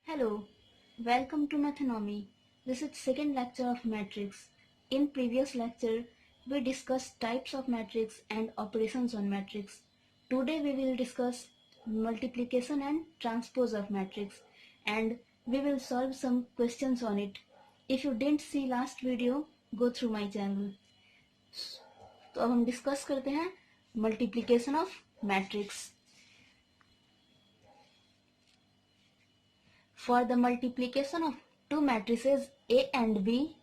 Hello, welcome to Methonomy. This is second lecture of matrix. In previous lecture, we discussed types of matrix and operations on matrix. Today we will discuss multiplication and transpose of matrix and we will solve some questions on it. If you didn't see last video, go through my channel. तो अब हम discuss करते हैं multiplication of matrix. For the multiplication of two matrices A and B,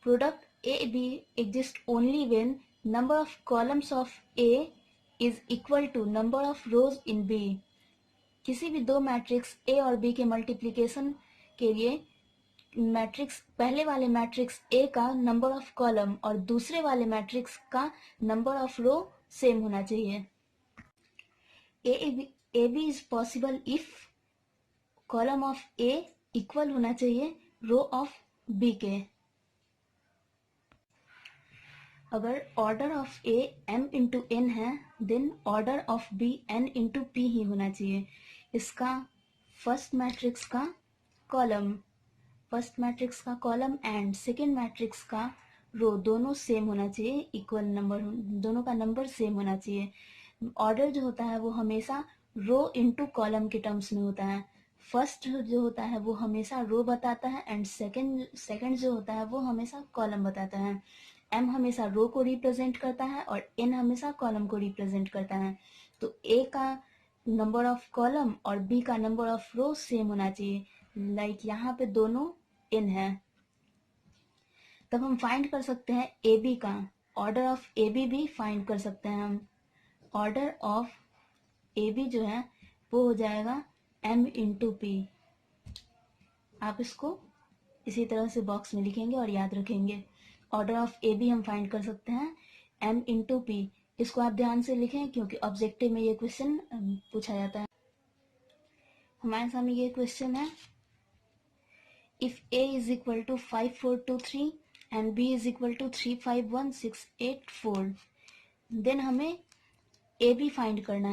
product AB exists only when number of columns of A is equal to number of rows in B. किसी भी दो matrix A और B के multiplication के लिए matrix पहले वाले matrix A का नंबर ऑफ कॉलम और दूसरे वाले मैट्रिक्स का नंबर ऑफ रो सेम होना चाहिए. AB is possible if column of A equal होना चाहिए रो ऑफ बी के. अगर order of A m into N है then order of B n into P ही होना चाहिए. इसका फर्स्ट मैट्रिक्स का कॉलम एंड सेकेंड मैट्रिक्स का रो दोनों सेम होना चाहिए, इक्वल नंबर, दोनों का नंबर सेम होना चाहिए. ऑर्डर जो होता है वो हमेशा रो इंटू कॉलम के टर्म्स में होता है. फर्स्ट जो होता है वो हमेशा रो बताता है एंड सेकंड जो होता है वो हमेशा कॉलम बताता है. m हमेशा रो को रिप्रेजेंट करता है और n हमेशा कॉलम को रिप्रेजेंट करता है. तो a का नंबर ऑफ कॉलम और b का नंबर ऑफ रो सेम होना चाहिए. लाइक यहाँ पे दोनों n है. तब हम फाइंड कर सकते हैं ab का ऑर्डर ऑफ ab भी फाइंड कर सकते हैं हम. ऑर्डर ऑफ ab जो है वो हो जाएगा m इंटू पी. आप इसको इसी तरह से बॉक्स में लिखेंगे और याद रखेंगे. ऑर्डर ऑफ ए बी हम फाइंड कर सकते हैं m इंटू पी. इसको आप ध्यान से लिखें क्योंकि ऑब्जेक्टिव में ये क्वेश्चन पूछा जाता है. हमारे सामने ये क्वेश्चन है, if a is equal to 5423 and b is equal to 351684 then हमें ए बी फाइंड करना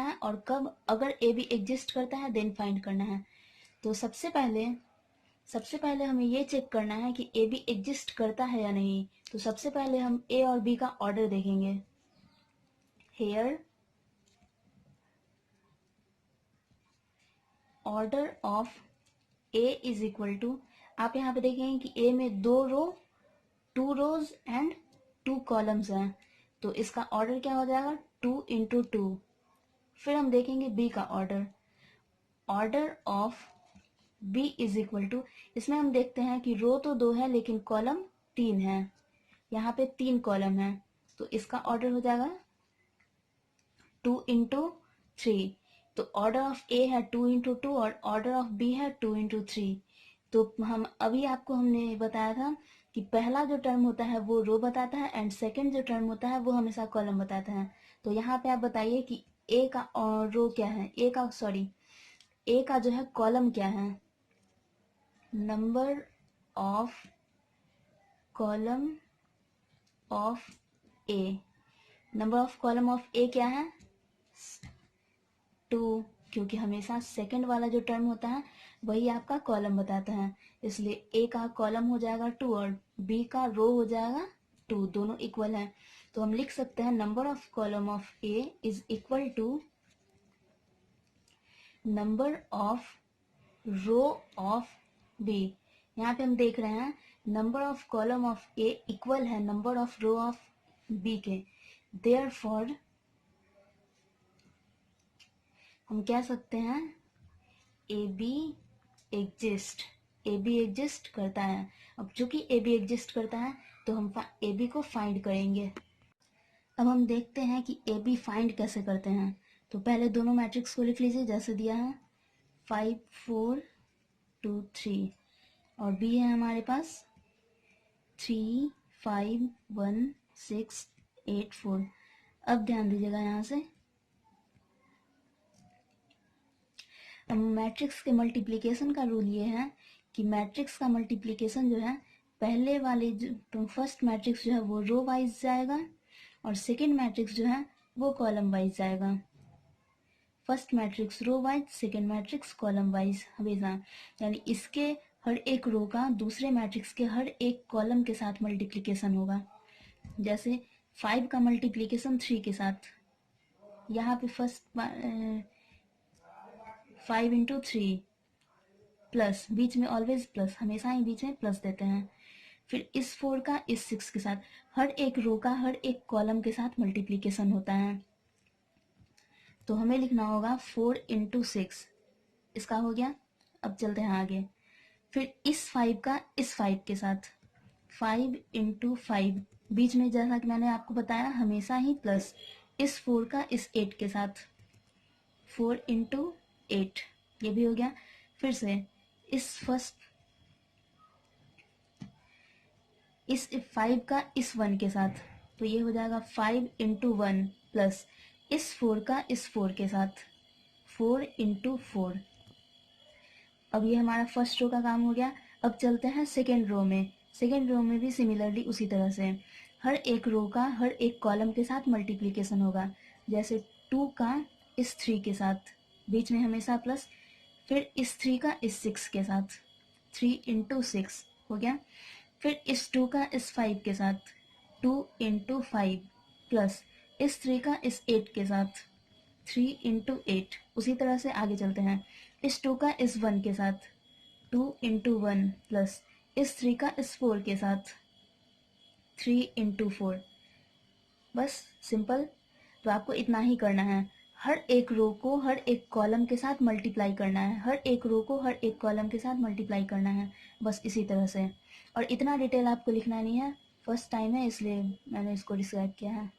है. और कब, अगर ए बी एग्जिस्ट करता है देन फाइंड करना है. तो सबसे पहले हमें ये चेक करना है कि ए बी एग्जिस्ट करता है या नहीं. तो सबसे पहले हम ए और बी का ऑर्डर देखेंगे. Here order of A is equal to, आप यहाँ पे देखेंगे कि ए में 2 रोज एंड 2 कॉलम्स हैं. तो इसका ऑर्डर क्या हो जाएगा 2 इंटू 2. फिर हम देखेंगे बी का order of B is equal to, इसमें हम देखते हैं कि रो तो 2 है लेकिन कॉलम 3 है. यहाँ पे 3 कॉलम है तो इसका ऑर्डर हो जाएगा 2 इंटू 3. तो ऑर्डर ऑफ ए है 2 इंटू 2 और ऑर्डर ऑफ बी है 2 इंटू 3. तो हम अभी आपको हमने बताया था कि पहला जो टर्म होता है वो रो बताता है एंड सेकंड जो टर्म होता है वो हमेशा कॉलम बताता है. तो यहाँ पे आप बताइए कि ए का रो क्या है, ए का जो है कॉलम क्या है. Number of column of A, number of column of A क्या है 2, क्योंकि हमेशा सेकंड वाला जो टर्म होता है वही आपका कॉलम बताता है. इसलिए ए का कॉलम हो जाएगा 2 और बी का रो हो जाएगा 2, दोनों इक्वल है. तो हम लिख सकते हैं number of column of A is equal to number of row of B. यहाँ पे हम देख रहे हैं number of column of A equal है number of row of B के. देयरफॉर हम कह सकते हैं ए बी एग्जिस्ट करता है. अब चूंकि ए बी एग्जिस्ट करता है तो हम ए बी को फाइंड करेंगे. अब हम देखते हैं कि ए बी फाइंड कैसे करते हैं. तो पहले दोनों मैट्रिक्स को लिख लीजिए जैसे दिया है 5 4 2 3 और बी है हमारे पास 3 5 1 6 8 4. अब ध्यान दीजिएगा यहाँ से मैट्रिक्स के मल्टीप्लिकेशन का रूल ये है कि मैट्रिक्स का मल्टीप्लिकेशन जो है पहले वाले जो फर्स्ट मैट्रिक्स जो है वो रो वाइज जाएगा और सेकंड मैट्रिक्स जो है वो कॉलम वाइज जाएगा. First matrix row wise, second matrix column wise हमेशा, यानी इसके हर एक रो का दूसरे मैट्रिक्स के हर एक कॉलम के साथ मल्टीप्लिकेशन होगा। जैसे 5 का मल्टीप्लिकेशन 3 के साथ, यहाँ पे फर्स्ट 5 इंटू 3 प्लस, बीच में ऑलवेज प्लस, हमेशा ही बीच में प्लस देते हैं। फिर इस 4 का इस 6 के साथ, हर एक रो का हर एक कॉलम के साथ मल्टीप्लिकेशन होता है। तो हमें लिखना होगा 4 इंटू 6, इसका हो गया। अब चलते हैं आगे। फिर इस 5 का इस 5 के साथ, 5 इंटू 5, बीच में जैसा कि मैंने आपको बताया हमेशा ही प्लस, इस 4 का इस 8 के साथ, 4 इंटू 8, ये भी हो गया। फिर से इस 5 का इस 1 के साथ, तो ये हो जाएगा 5 इंटू 1 प्लस इस 4 का इस 4 के साथ, 4 इंटू 4। अब ये हमारा फर्स्ट रो का काम हो गया। अब चलते हैं सेकेंड रो में। सेकेंड रो में भी सिमिलरली उसी तरह से हर एक रो का हर एक कॉलम के साथ मल्टीप्लिकेशन होगा। जैसे 2 का इस 3 के साथ, बीच में हमेशा प्लस, फिर इस 3 का इस 6 के साथ, 3 इंटू 6 हो गया। फिर इस 2 का इस 5 के साथ, 2 इंटू 5 प्लस इस 3 का इस 8 के साथ, 3 इंटू 8। उसी तरह से आगे चलते हैं। इस 2 का इस 1 के साथ, 2 इंटू 1 प्लस इस 3 का इस 4 के साथ, 3 इंटू 4। बस सिंपल। तो आपको इतना ही करना है, हर एक रो को हर एक कॉलम के साथ मल्टीप्लाई करना है, हर एक रो को हर एक कॉलम के साथ मल्टीप्लाई करना है, बस इसी तरह से। और इतना डिटेल आपको लिखना नहीं है, फर्स्ट टाइम है इसलिए मैंने इसको डिस्क्राइब किया है।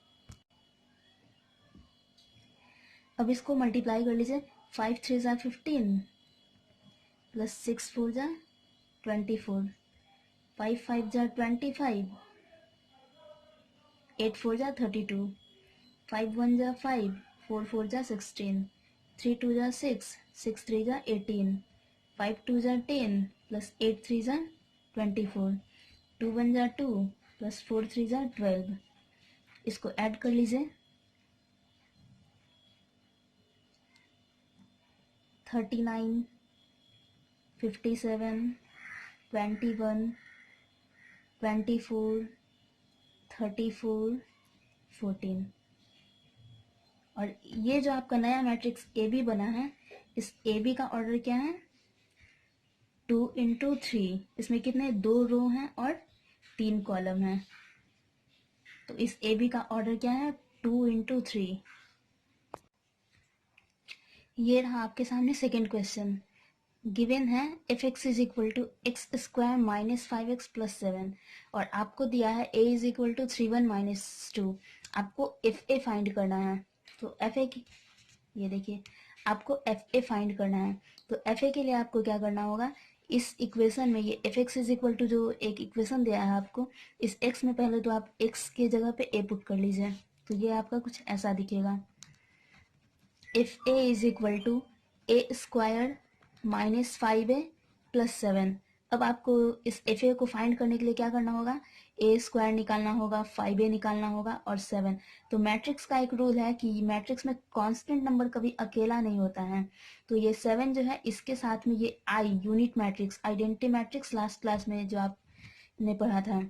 अब इसको मल्टीप्लाई कर लीजिए। 5 3 ज़ा 15 प्लस 6 4 ज़ा 24, 5 5 ज़ा 25, 8 4 ज़ा 32, 5 1 ज़ा 5, 4 4 ज़ा 16, 3 2 ज़ा 6, 6 3 ज़ा 18, 5 2 ज़ा 10 प्लस 8 3 ज़ा 24, 2 1 ज़ा 2 प्लस 4 3 ज़ा 12। इसको ऐड कर लीजिए। 39, 57, 21, 24, 34, 14। और ये जो आपका नया मैट्रिक्स ए बी बना है, इस ए बी का ऑर्डर क्या है? 2 इंटू 3। इसमें कितने 2 रो हैं और 3 कॉलम हैं। तो इस ए बी का ऑर्डर क्या है? 2 इंटू 3। ये रहा आपके सामने सेकेंड क्वेश्चन। गिवन है F X is equal to X square minus 5x plus 7, और आपको दिया है A is equal to 3 1 minus 2। आपको एफ ए फाइंड करना है। तो एफ ए, ये देखिए, आपको एफ ए फाइंड करना है। तो एफ ए के लिए आपको क्या करना होगा? इस इक्वेशन में ये F X is equal to जो एक इक्वेशन दिया है आपको, इस एक्स में पहले तो आप एक्स की जगह पे ए पुट कर लीजिए। तो ये आपका कुछ ऐसा दिखेगा। If A is equal to A square minus 5a plus 7। अब आपको इस एफ ए को फाइंड करने के लिए क्या करना होगा? ए स्क्वायर निकालना होगा, 5a निकालना होगा और 7। तो मैट्रिक्स का एक रूल है कि मैट्रिक्स में कांस्टेंट नंबर कभी अकेला नहीं होता है। तो ये 7 जो है, इसके साथ में ये I unit matrix, identity matrix last class में जो आपने पढ़ा था,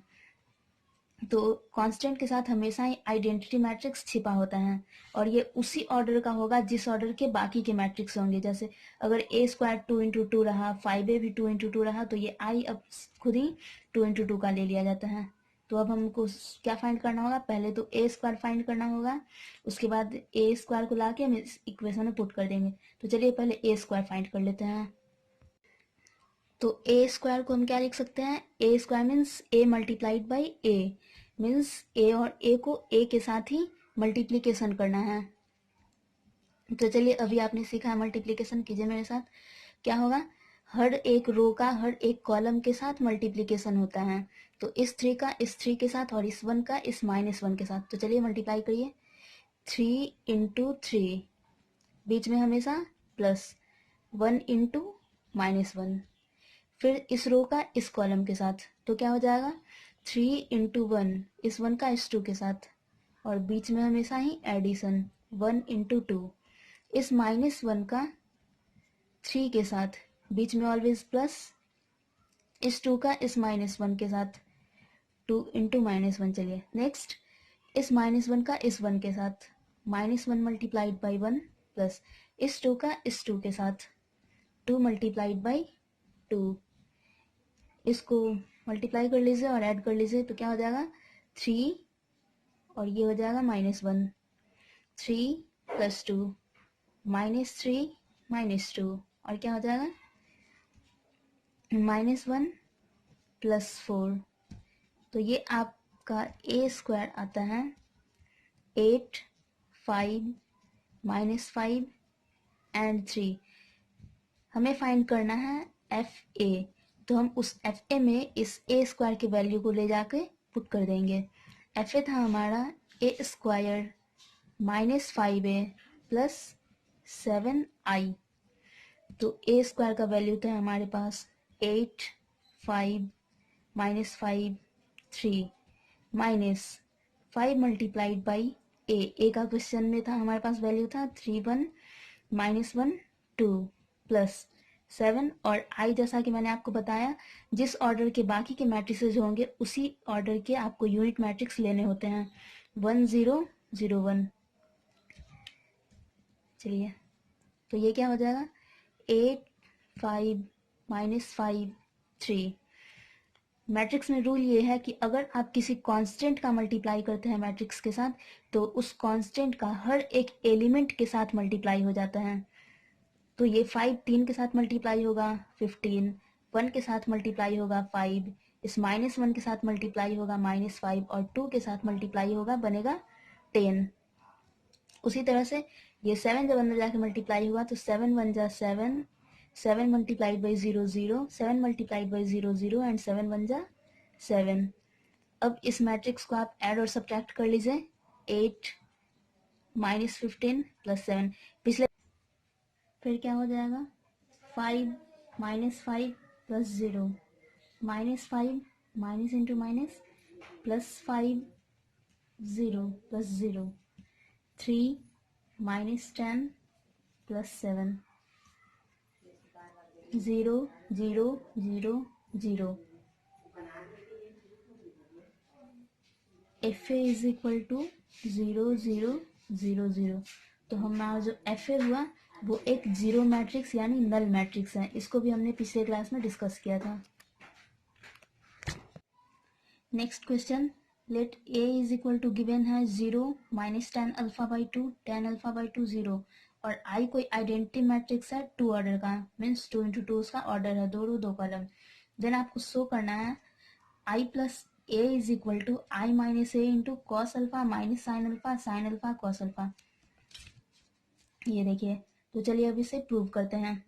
तो कांस्टेंट के साथ हमेशा ही आइडेंटिटी मैट्रिक्स छिपा होता है, और ये उसी ऑर्डर का होगा जिस ऑर्डर के बाकी के मैट्रिक्स होंगे। जैसे अगर ए स्क्वायर 2 इंटू 2 रहा, 5a भी 2 इंटू 2 रहा, तो ये आई अब खुद ही 2 इंटू 2 का ले लिया जाता है। तो अब हमको क्या फाइंड करना होगा? पहले तो ए स्क्वायर फाइंड करना होगा, उसके बाद ए स्क्वायर को ला के हम इस इक्वेशन में पुट कर देंगे। तो चलिए पहले ए स्क्वायर फाइंड कर लेते हैं। तो ए स्क्वायर को हम क्या लिख सकते हैं? A square means A multiplied by A, means A और ए को ए के साथ ही मल्टीप्लीकेशन करना है। तो चलिए अभी आपने सीखा है, मल्टीप्लीकेशन कीजिए मेरे साथ। क्या होगा? हर एक रो का हर एक कॉलम के साथ मल्टीप्लीकेशन होता है। तो इस 3 का इस 3 के साथ और इस 1 का इस -1 के साथ। तो चलिए मल्टीप्लाई करिए। 3 इंटू 3, बीच में हमेशा प्लस, 1 इंटू -1। फिर इस रो का इस कॉलम के साथ, तो क्या हो जाएगा? 3 इंटू 1, इस 1 का इस 2 के साथ, और बीच में हमेशा ही एडिशन, 1 इंटू 2। इस -1 का 3 के साथ, बीच में ऑलवेज प्लस, इस 2 का इस -1 के साथ, 2 इंटू -1। चलिए नेक्स्ट, इस -1 का इस 1 के साथ, -1 मल्टीप्लाइड बाई 1 प्लस इस 2 का इस 2 के साथ, 2 मल्टीप्लाइड बाई 2। इसको मल्टीप्लाई कर लीजिए और ऐड कर लीजिए तो क्या हो जाएगा 3, और ये हो जाएगा -1, 3 प्लस 2, -3 -2, और क्या हो जाएगा -1 प्लस 4। तो ये आपका a² आता है 8, 5 -5 एंड 3। हमें फाइंड करना है FA, तो हम उस FA में इस a² की वैल्यू को ले जाके पुट कर देंगे। FA था हमारा a² -5a प्लस 7i। तो a² का वैल्यू था हमारे पास 8, 5 -5 3 -5 मल्टीप्लाइड बाई a का क्वेश्चन में था हमारे पास वैल्यू था 3 1 -1 2 प्लस 7, और i जैसा कि मैंने आपको बताया जिस ऑर्डर के बाकी के मैट्रिसेज होंगे उसी ऑर्डर के आपको यूनिट मैट्रिक्स लेने होते हैं 1 0 0 1। चलिए तो ये क्या हो जाएगा 8 5 -5 3। मैट्रिक्स में रूल ये है कि अगर आप किसी कांस्टेंट का मल्टीप्लाई करते हैं मैट्रिक्स के साथ तो उस कांस्टेंट का हर एक एलिमेंट के साथ मल्टीप्लाई हो जाता है। तो ये 5 3 के साथ मल्टीप्लाई होगा 15, 1 के साथ मल्टीप्लाई होगा 5, इस -1 के साथ मल्टीप्लाई होगा -5, और 2 के साथ मल्टीप्लाई होगा बनेगा 10। उसी तरह से ये 7 जब अंदर जाके मल्टीप्लाई हुआ तो 7 1 जा 7, 7 multiplied by 0 0, 7 multiplied by 0 0 and 7 1 जा 7। अब इस मैट्रिक्स को आप ऐड और सब्ट्रैक्ट कर लीजिए 8 -15 प्लस 7। पिछले फिर क्या हो जाएगा 5 -5 plus 0, -5 minus into minus plus 5 0 plus 0, 3 -10 plus 7, 0 0 0 0। FA is equal to 0 0 0 0। तो हमारा जो FA हुआ वो एक जीरो मैट्रिक्स यानी नल मैट्रिक्स है। इसको भी हमने पिछले क्लास में डिस्कस किया था। Next question, let A is equal to given है 0 -tan alpha by 2 tan alpha by 2 0, और I कोई आइडेंटिटी मैट्रिक्स है 2 ऑर्डर का, मीन्स 2 इंटू 2 उसका ऑर्डर है, 2 रो 2 कॉलम। देन आपको शो करना है I plus A is equal to I minus A into cos alpha minus sine alpha cos alpha. ये देखिए, तो चलिए अब इसे प्रूव करते हैं।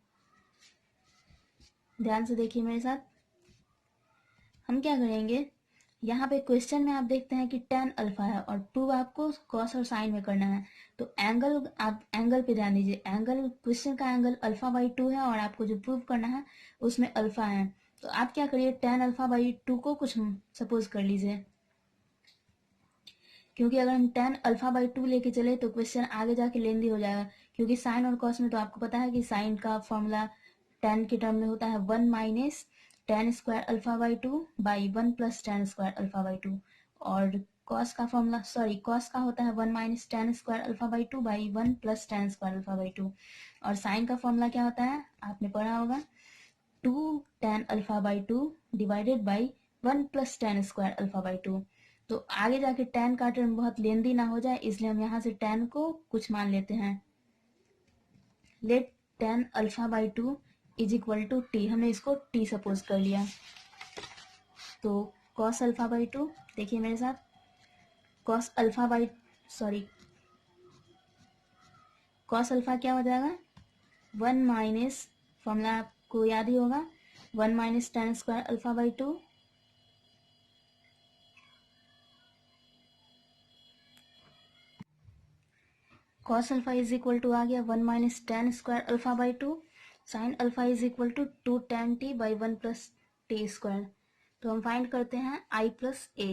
ध्यान से देखिए मेरे साथ। हम क्या करेंगे, यहाँ पे क्वेश्चन में आप देखते हैं कि tan अल्फा है और प्रूव आपको कॉस और साइन में करना है। तो एंगल, आप एंगल पे ध्यान दीजिए। एंगल, क्वेश्चन का एंगल अल्फा बाई 2 है और आपको जो प्रूव करना है उसमें अल्फा है। तो आप क्या करिए, tan अल्फा बाई 2 को कुछ सपोज कर लीजिए, क्योंकि अगर हम tan अल्फा बाई 2 लेके चले तो क्वेश्चन आगे जाके लेंदी हो जाएगा। क्योंकि साइन और कॉस में तो आपको पता है कि साइन का फॉर्मूला tan के टर्म में होता है 1 minus tan square alpha by 2 by 1 plus tan square alpha by 2, और कॉस का फॉर्मूला, सॉरी, कॉस का होता है 1 minus tan square alpha by 2 by 1 plus tan square alpha by 2, और साइन का फॉर्मूला क्या होता है आपने पढ़ा होगा 2 tan alpha by 2 divided by 1 plus tan square alpha by 2। तो आगे जाके tan का टर्म बहुत लेंदी ना हो जाए, इसलिए हम यहाँ से tan को कुछ मान लेते हैं। Let tan alpha by 2 is equal to t, हमने इसको t सपोज कर लिया। तो cos अल्फा बाई 2, देखिए मेरे साथ, cos alpha by, sorry, cos alpha क्या हो जाएगा 1 माइनस, फॉर्मूला आपको याद ही होगा, 1 minus tan square alpha by 2 cos alpha is equal to आ गया 1 minus tan square alpha by 2, sine alpha is equal to 2 tan t by 1 plus T square. तो हम फाइंड करते हैं I plus A.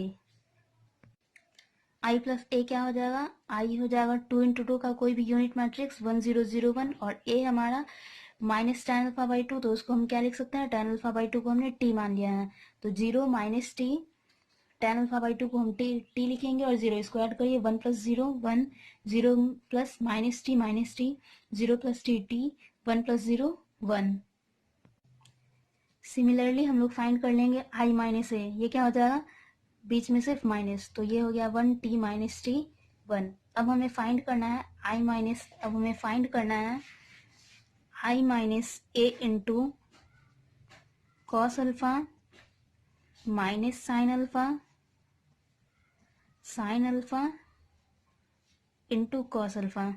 I plus A क्या हो जाएगा, आई हो जाएगा 2 × 2 का कोई भी यूनिट मैट्रिक्स 1001, और ए हमारा minus tan alpha by two, तो उसको हम क्या लिख सकते हैं, टेन अल्फा बाई टू को हमने टी मान लिया है, तो 0 minus T, tan alpha by two को हम टी लिखेंगे और 0 इसको ऐड करिए, 1 + 0 1, 0 plus minus T, 0 + T, 1 + 0 1। Similarly हम लोग फाइंड कर लेंगे आई माइनस ए, ये क्या हो जाएगा, बीच में सिर्फ माइनस, तो ये हो गया 1 टी माइनस टी 1। अब हमें फाइंड करना है I minus A into cos alpha minus sine alpha into cos alpha.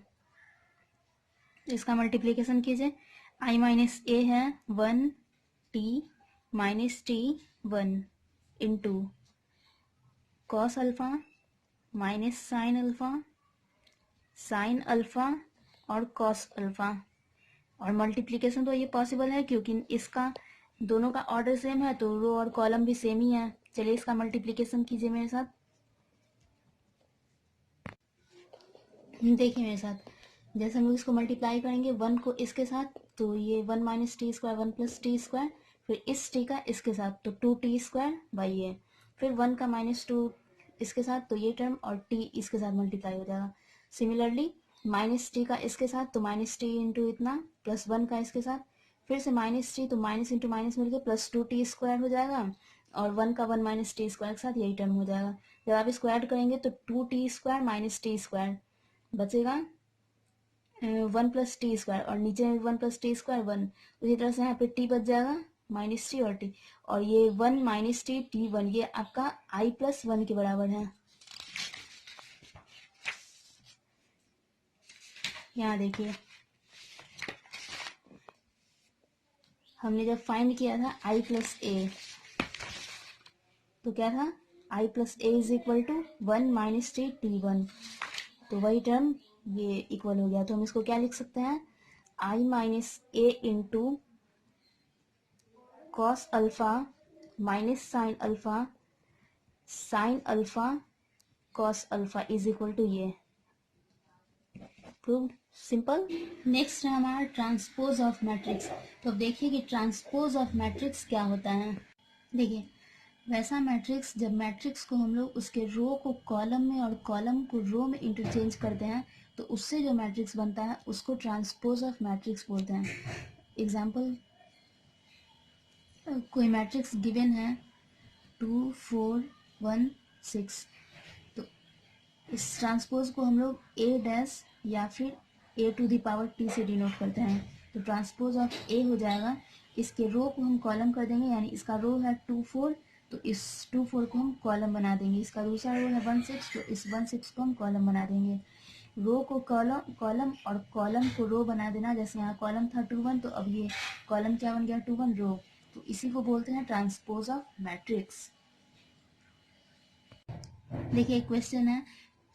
इसका मल्टीप्लीकेशन कीजिए, आई माइनस ए है 1 T minus T 1 into cos alpha minus sine alpha और कॉस अल्फा। और multiplication तो ये पॉसिबल है क्योंकि इसका दोनों का ऑर्डर सेम है, तो रो और कॉलम भी सेम ही है। चलिए इसका मल्टीप्लीकेशन कीजिए मेरे साथ, देखिए मेरे साथ, जैसे हम लोग इसको मल्टीप्लाई करेंगे 1 को इसके साथ, तो ये 1 minus T square 1 + T square, फिर इस टी का इसके साथ तो 2t स्क्वायर बाई ये, फिर 1 का -2 इसके साथ तो ये टर्म, और टी इसके साथ मल्टीप्लाई हो जाएगा। सिमिलरली माइनस टी का इसके साथ तो -t इंटू इतना, प्लस 1 का इसके साथ, फिर से -t तो माइनस इंटू माइनस मिलकर प्लस 2t स्क्वायर हो जाएगा, और 1 का 1 - t स्क्वायर के साथ यही टर्म हो जाएगा। जब आप इसको ऐड करेंगे तो 2t square minus T square बचेगा 1 + टी स्क्वायर, और नीचे में 1 + टी स्क्वायर 1, उसी तरह से यहाँ पे टी बच जाएगा -t और टी, और ये 1 - टी टी 1, ये आपका i + 1 के बराबर है। यहाँ देखिए हमने जब फाइंड किया था i + a, तो क्या था, i + a is equal to 1 - t T 1, तो वही टर्म ये इक्वल हो गया, तो हम इसको क्या लिख सकते हैं, i minus A into cos alpha minus sine alpha cos alpha is equal to ये। Proved, simple. नेक्स्ट है हमारा ट्रांसपोज ऑफ मैट्रिक्स। तो अब देखिए कि ट्रांसपोज ऑफ मैट्रिक्स क्या होता है। देखिए वैसा मैट्रिक्स, जब मैट्रिक्स को हम लोग उसके रो को कॉलम में और कॉलम को रो में इंटरचेंज करते हैं, तो उससे जो मैट्रिक्स बनता है उसको ट्रांसपोज ऑफ मैट्रिक्स बोलते हैं। एग्जाम्पल, कोई मैट्रिक्स गिवन है 2 4 1 6, तो इस ट्रांसपोज को हम लोग ए डैश या फिर a⁻t से डिनोट करते हैं। तो ट्रांसपोज ऑफ ए हो जाएगा, इसके रो को हम कॉलम कर देंगे, यानी इसका रो है 2 4, तो इस 2 4 को हम कॉलम बना देंगे। इसका दूसरा रो है 1 6, तो इस 1 6 को हम कॉलम बना देंगे। रो को कॉलम और कॉलम को रो बना देना, जैसे यहाँ कॉलम था 2 1, तो अब ये कॉलम क्या बन गया 2 1 रो, तो इसी को बोलते हैं ट्रांसपोज ऑफ मैट्रिक्स। देखिए क्वेश्चन है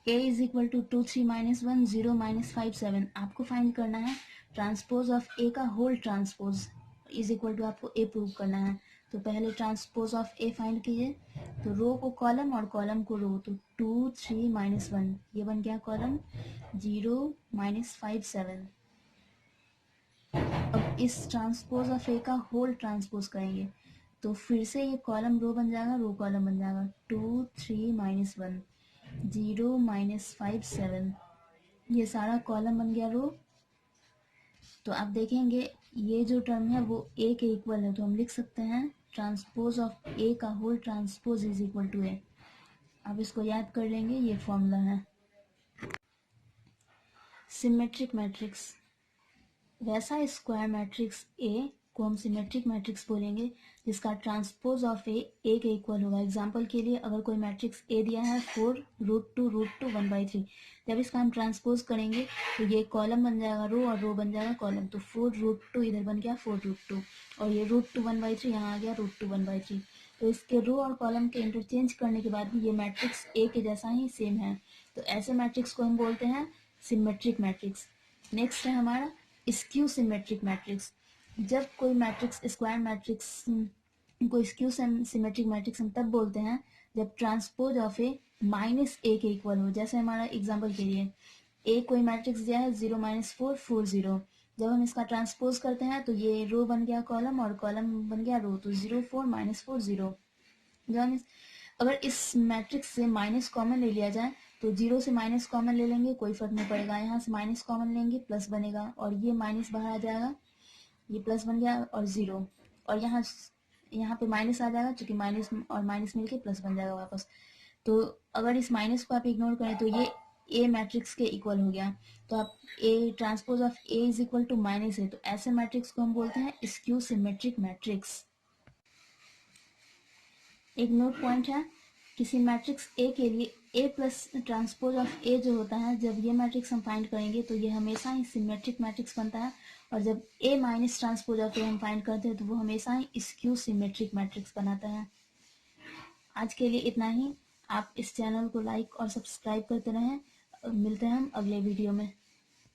a इज इक्वल टू 2 3 -1 0 -5 7, आपको फाइंड करना है ट्रांसपोज ऑफ a का whole transpose is equal to आपको a प्रूव करना है। तो पहले ट्रांसपोज ऑफ a फाइंड कीजिए, तो रो को कॉलम और कॉलम को रो, तो 2 3 -1 ये बन गया कॉलम, 0 -5 7। अब इस ट्रांसपोज ऑफ a का होल ट्रांसपोज करेंगे, तो फिर से ये कॉलम रो बन जाएगा, रो कॉलम बन जाएगा, 2 3 -1 0 -5 7, ये सारा कॉलम बन गया रो। तो आप देखेंगे ये जो टर्म है वो a के इक्वल है, तो हम लिख सकते हैं ट्रांसपोज ऑफ a का whole transpose is equal to a। आप इसको याद कर लेंगे, ये फॉर्मूला है। सिमेट्रिक मैट्रिक्स, वैसा स्क्वायर मैट्रिक्स ए को हम सिमेट्रिक मैट्रिक्स बोलेंगे जिसका ट्रांसपोज ऑफ ए के इक्वल होगा। एग्जांपल के लिए अगर कोई मैट्रिक्स ए दिया है 4 √2 1/3, जब इसका हम ट्रांसपोज करेंगे तो ये कॉलम बन जाएगा रो और रो बन जाएगा कॉलम, तो 4 √2 इधर बन गया 4 √2, और ये √2 1/3 यहाँ आ गया √2 1/3। तो इसके रो और कॉलम के इंटरचेंज करने के बाद भी ये मैट्रिक्स ए के जैसा ही सेम है, तो ऐसे मैट्रिक्स को हम बोलते हैं सिमेट्रिक मैट्रिक्स। नेक्स्ट है हमारा स्क्यू सिमेट्रिक मैट्रिक्स। जब कोई मैट्रिक्स स्क्वायर मैट्रिक्स को स्क्यू सिमेट्रिक मैट्रिक्स हम तब बोलते हैं जब ट्रांसपोज ऑफ ए माइनस ए के इक्वल हो। जैसे हमारा एग्जाम्पल के लिए ए कोई मैट्रिक्स दिया है 0 - 4 4 0, जब हम इसका ट्रांसपोज करते हैं तो ये रो बन गया कॉलम और कॉलम बन गया रो, तो 0 4 - 4 0। जब हम अगर इस मैट्रिक्स से माइनस कॉमन ले लिया जाए तो 0 से माइनस कॉमन ले लेंगे, कोई फर्क नहीं पड़ेगा, यहाँ से माइनस कॉमन लेंगे प्लस बनेगा और ये माइनस बाहर आ जाएगा, ये प्लस बन गया और 0, और यहाँ यहाँ पे माइनस आ जाएगा क्योंकि माइनस और माइनस मिलके प्लस बन जाएगा वापस। तो अगर इस माइनस को आप इग्नोर करें तो ये ए मैट्रिक्स के इक्वल हो गया। तो आप A transpose of A is equal to minus है, तो ऐसे मैट्रिक्स को हम बोलते हैं स्क्यू सिमेट्रिक मैट्रिक्स। एक नोट पॉइंट है, किसी मैट्रिक्स ए के लिए A plus transpose of A जो होता है, जब ये मैट्रिक्स हम फाइंड करेंगे तो ये हमेशा ही सिमेट्रिक मैट्रिक्स बनता है, और जब ए माइनस ट्रांसपोज ऑफ ए हम फाइंड करते हैं तो वो हमेशा ही स्क्यू सिमेट्रिक मैट्रिक्स बनाता है। आज के लिए इतना ही। आप इस चैनल को लाइक और सब्सक्राइब करते रहें। मिलते हैं हम अगले वीडियो में।